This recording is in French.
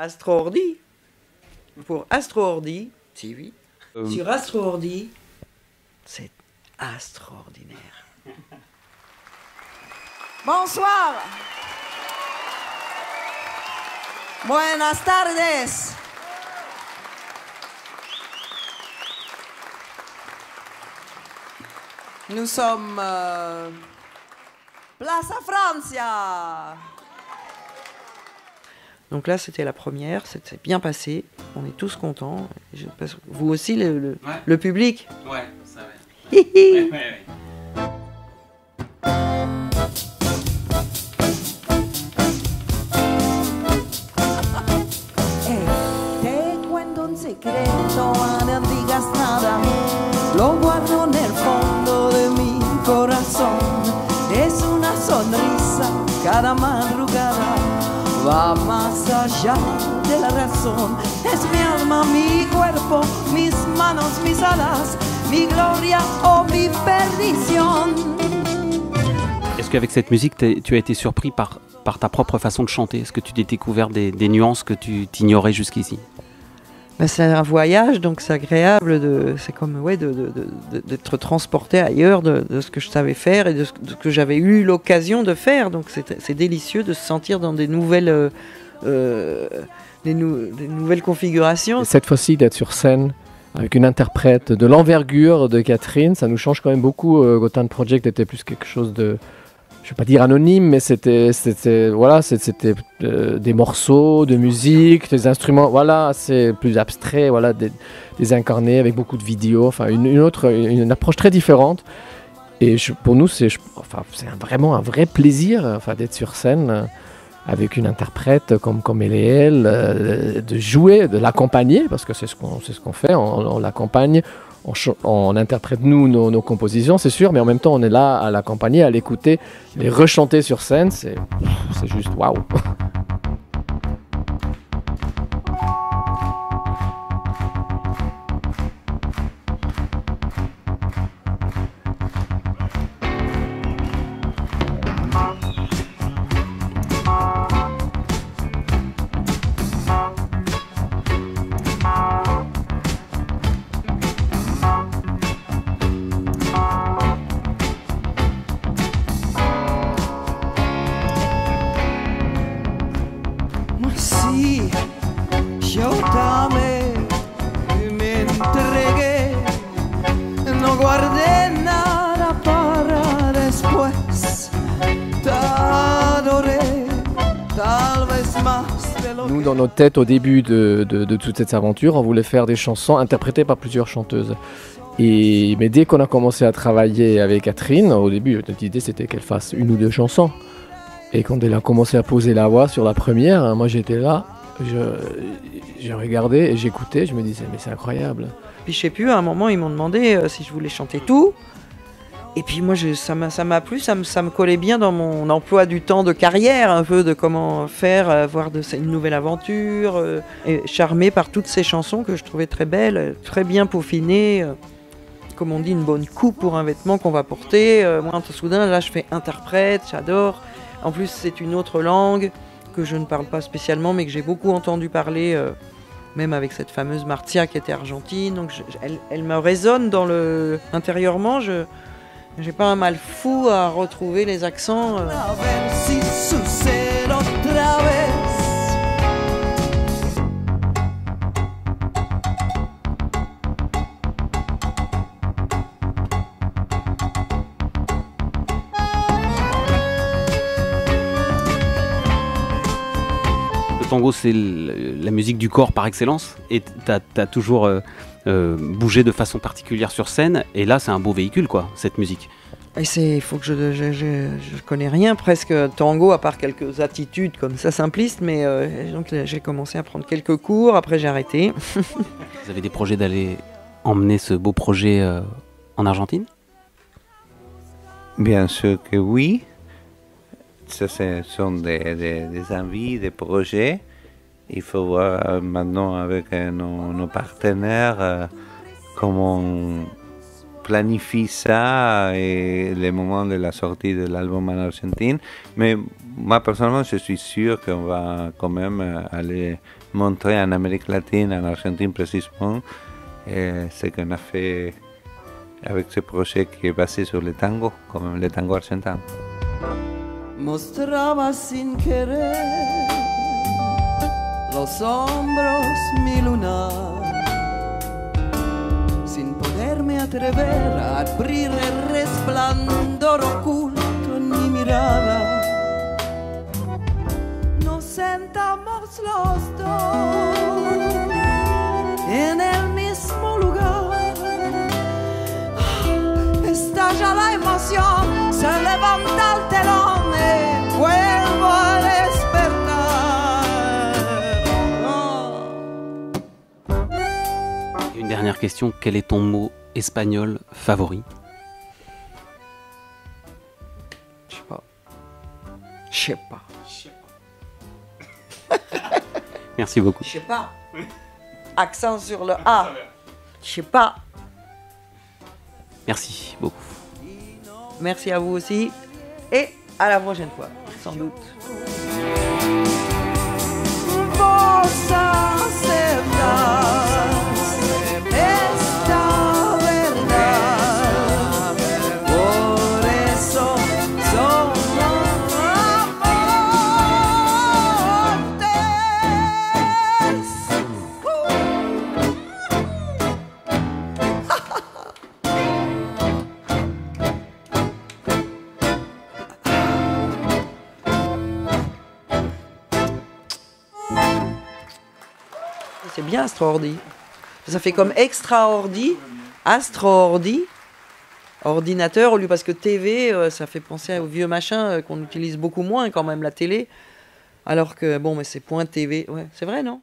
Astro Ordi. Pour Astro Ordi, si oui. Sur Astro Ordi, c'est extraordinaire. Bonsoir. Buenas tardes. Nous sommes Plaza Francia. Donc là, c'était la première, c'était bien passé. On est tous contents. Vous aussi, le public. Ouais, ça va. Hihi. Ouais. Te cuento un secreto, no digas nada. Lo guardo en el fondo de mi corazón. Es una sonrisa cada madrugada. Va más allá de la razón. Es mi alma, mi cuerpo, mis manos, mis alas, mi gloria o mi perdición. Est-ce qu'avec cette musique, tu as été surpris par ta propre façon de chanter? Est-ce que tu t'es découvert des nuances que tu t'ignorais jusqu'ici? Ben, c'est un voyage, donc c'est agréable. C'est comme d'être transporté ailleurs de ce que je savais faire et de ce que j'avais eu l'occasion de faire. Donc c'est délicieux de se sentir dans des nouvelles configurations. Et cette fois-ci, d'être sur scène avec une interprète de l'envergure de Catherine, ça nous change quand même beaucoup. Gotham Project était plus quelque chose de, je ne vais pas dire anonyme, mais c'était des morceaux de musique, des instruments, voilà, c'est plus abstrait, voilà, des incarnés avec beaucoup de vidéos, enfin une approche très différente. Et pour nous, c'est vraiment un vrai plaisir, enfin, d'être sur scène avec une interprète comme elle et elle, de jouer, de l'accompagner, parce que c'est ce qu'on fait, on l'accompagne. On interprète nos compositions, c'est sûr, mais en même temps on est là à l'accompagner, à l'écouter, les rechanter sur scène, c'est juste waouh. Sí, yo t'amé, me entregué, no guardé nada para después, t'adoré, tal vez más de lo que... Nous, dans notre tête, au début de toute cette aventure, on voulait faire des chansons interprétées par plusieurs chanteuses. Mais dès qu'on a commencé à travailler avec Catherine, au début, notre idée c'était qu'elle fasse une ou deux chansons. Et quand elle a commencé à poser la voix sur la première, moi j'étais là, je regardais et j'écoutais, je me disais mais c'est incroyable. Puis je sais plus, à un moment ils m'ont demandé si je voulais chanter tout. Et puis moi ça m'a plu, ça me collait bien dans mon emploi du temps de carrière, un peu de comment faire, voir une nouvelle aventure, et charmé par toutes ces chansons que je trouvais très belles, très bien peaufinées. Comme on dit, une bonne coupe pour un vêtement qu'on va porter. Moi, soudain, là, je fais interprète, j'adore. En plus, c'est une autre langue que je ne parle pas spécialement, mais que j'ai beaucoup entendu parler, même avec cette fameuse Martia qui était argentine. Donc, elle me résonne intérieurement. J'ai pas un mal fou à retrouver les accents. Le tango, c'est la musique du corps par excellence, et t'as toujours bougé de façon particulière sur scène, et là c'est un beau véhicule quoi, cette musique. Et faut que je connais rien presque tango, à part quelques attitudes comme ça simplistes, mais donc j'ai commencé à prendre quelques cours, après j'ai arrêté. Vous avez des projets d'aller emmener ce beau projet en Argentine? Bien sûr que oui. Ce sont des envies, des projets. Il faut voir maintenant avec nos partenaires comment on planifie ça et les moments de la sortie de l'album en Argentine. Mais moi, personnellement, je suis sûr qu'on va quand même aller montrer en Amérique latine, en Argentine précisément, ce qu'on a fait avec ce projet qui est basé sur le tango, comme le tango argentin. Mostraba sin querer los hombros mi lunar, sin poderme atrever a abrir el resplandor oculto en mi mirada. Nos sentamos los dos en el mismo lugar. Estalla la emoción, se levanta el telón y vuelvo a despertar. Une dernière question, quel est ton mot espagnol favori? Je sais pas. Je sais pas. Merci beaucoup. Je sais pas. Accent sur le A. Je sais pas. Merci beaucoup. Merci à vous aussi. Et à la prochaine fois, sans doute. Vos aceptas esta verdad, por eso somos C'est bien Astroordi. Ça fait comme extraordi, astroordi, ordinateur, au lieu parce que TV, ça fait penser aux vieux machins qu'on utilise beaucoup moins quand même, la télé. Alors que, bon, mais c'est point TV. Ouais, c'est vrai, non?